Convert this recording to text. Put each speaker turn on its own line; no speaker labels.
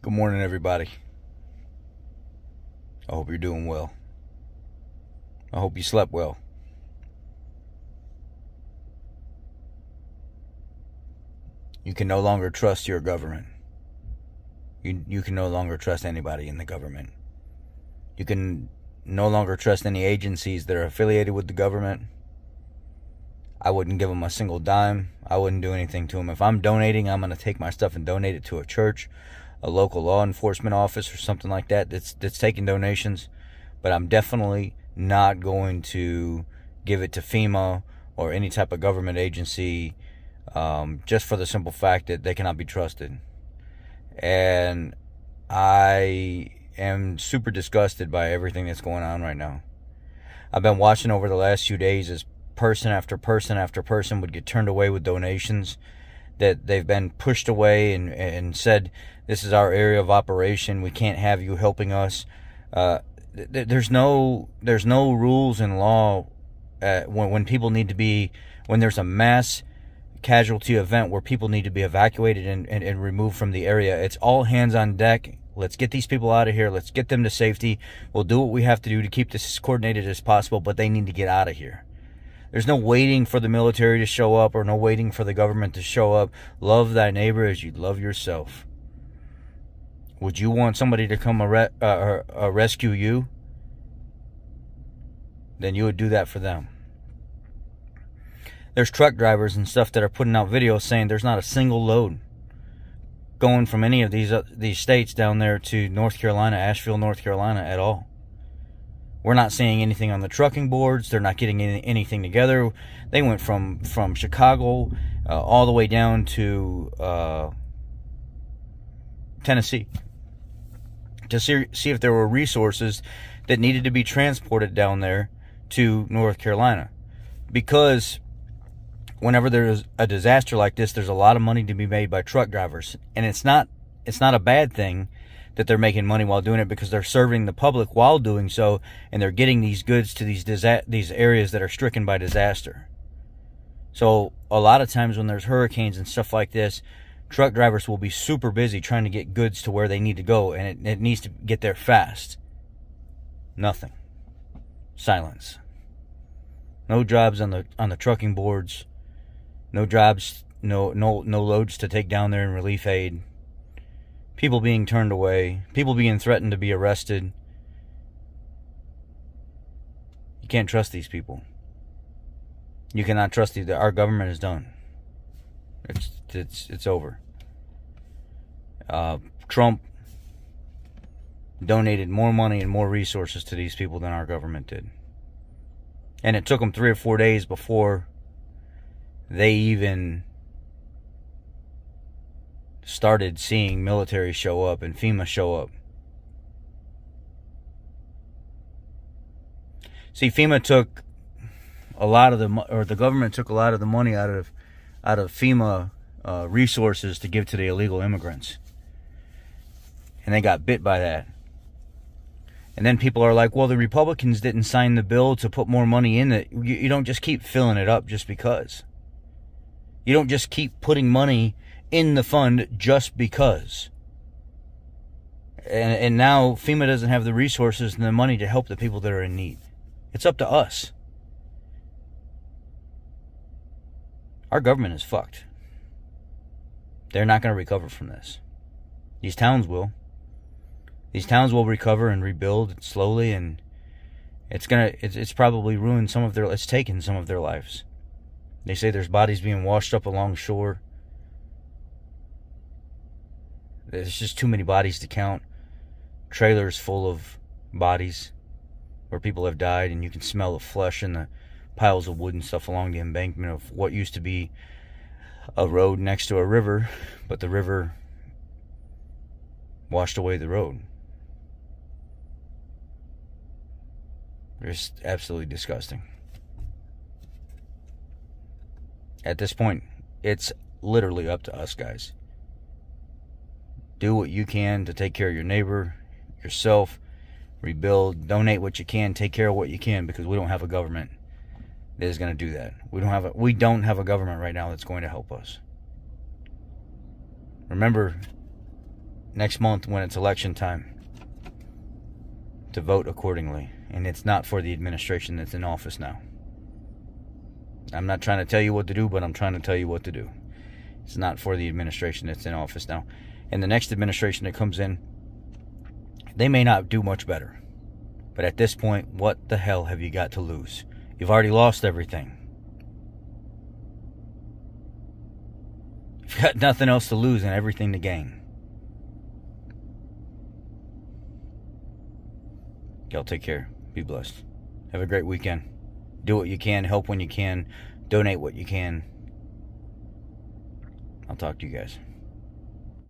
Good morning, everybody. I hope you're doing well. I hope you slept well. You can no longer trust your government. You can no longer trust anybody in the government. You can no longer trust any agencies that are affiliated with the government. I wouldn't give them a single dime. I wouldn't do anything to them. If I'm donating, I'm going to take my stuff and donate it to a church, a local law enforcement office, or something like that that's taking donations. But I'm definitely not going to give it to FEMA or any type of government agency, just for the simple fact that they cannot be trusted. And I am super disgusted by everything that's going on right now. I've been watching over the last few days as person after person after person would get turned away with donations, that they've been pushed away and said, this is our area of operation, we can't have you helping us. There's no rules in law when people need to be, when there's a mass casualty event where people need to be evacuated and removed from the area. It's all hands on deck. Let's get these people out of here. Let's get them to safety. We'll do what we have to do to keep this as coordinated as possible, but they need to get out of here. There's no waiting for the military to show up or no waiting for the government to show up. Love thy neighbor as you'd love yourself. Would you want somebody to come rescue you? Then you would do that for them. There's truck drivers and stuff that are putting out videos saying there's not a single load going from any of these states down there to North Carolina, Asheville, North Carolina at all. We're not seeing anything on the trucking boards. They're not getting anything together. They went from Chicago all the way down to Tennessee to see if there were resources that needed to be transported down there to North Carolina. Because whenever there's a disaster like this, there's a lot of money to be made by truck drivers. And it's not a bad thing that they're making money while doing it, because they're serving the public while doing so, and they're getting these goods to these areas that are stricken by disaster. So a lot of times when there's hurricanes and stuff like this, truck drivers will be super busy trying to get goods to where they need to go, and it needs to get there fast. Nothing. Silence. No jobs on the trucking boards. No jobs, no loads to take down there in relief aid. People being turned away. People being threatened to be arrested. You can't trust these people. You cannot trust these. Our government is done. It's over. Trump donated more money and more resources to these people than our government did. And it took them 3 or 4 days before they even started seeing military show up and FEMA show up. See, FEMA took a lot of the government took a lot of the money out of FEMA resources to give to the illegal immigrants, and they got bit by that. And then people are like, well, the Republicans didn't sign the bill to put more money in it. You don't just keep filling it up just because. You don't just keep putting money in the fund just because. And now FEMA doesn't have the resources and the money to help the people that are in need. It's up to us. Our government is fucked. They're not going to recover from this. These towns will. These towns will recover and rebuild slowly, and it's probably ruined it's taken some of their lives. They say there's bodies being washed up along shore. There's just too many bodies to count. Trailers full of bodies where people have died, and you can smell the flesh and the piles of wood and stuff along the embankment of what used to be a road next to a river, but the river washed away the road. It's absolutely disgusting. At this point, it's literally up to us, guys. Do what you can to take care of your neighbor, yourself, rebuild, donate what you can, take care of what you can, because we don't have a government that is going to do that. We don't have a government right now that's going to help us. Remember, next month when it's election time to vote accordingly. And it's not for the administration that's in office now. I'm not trying to tell you what to do, but I'm trying to tell you what to do. It's not for the administration that's in office now. And the next administration that comes in, they may not do much better. But at this point, what the hell have you got to lose? You've already lost everything. You've got nothing else to lose and everything to gain. Y'all take care. Be blessed. Have a great weekend. Do what you can. Help when you can. Donate what you can. I'll talk to you guys.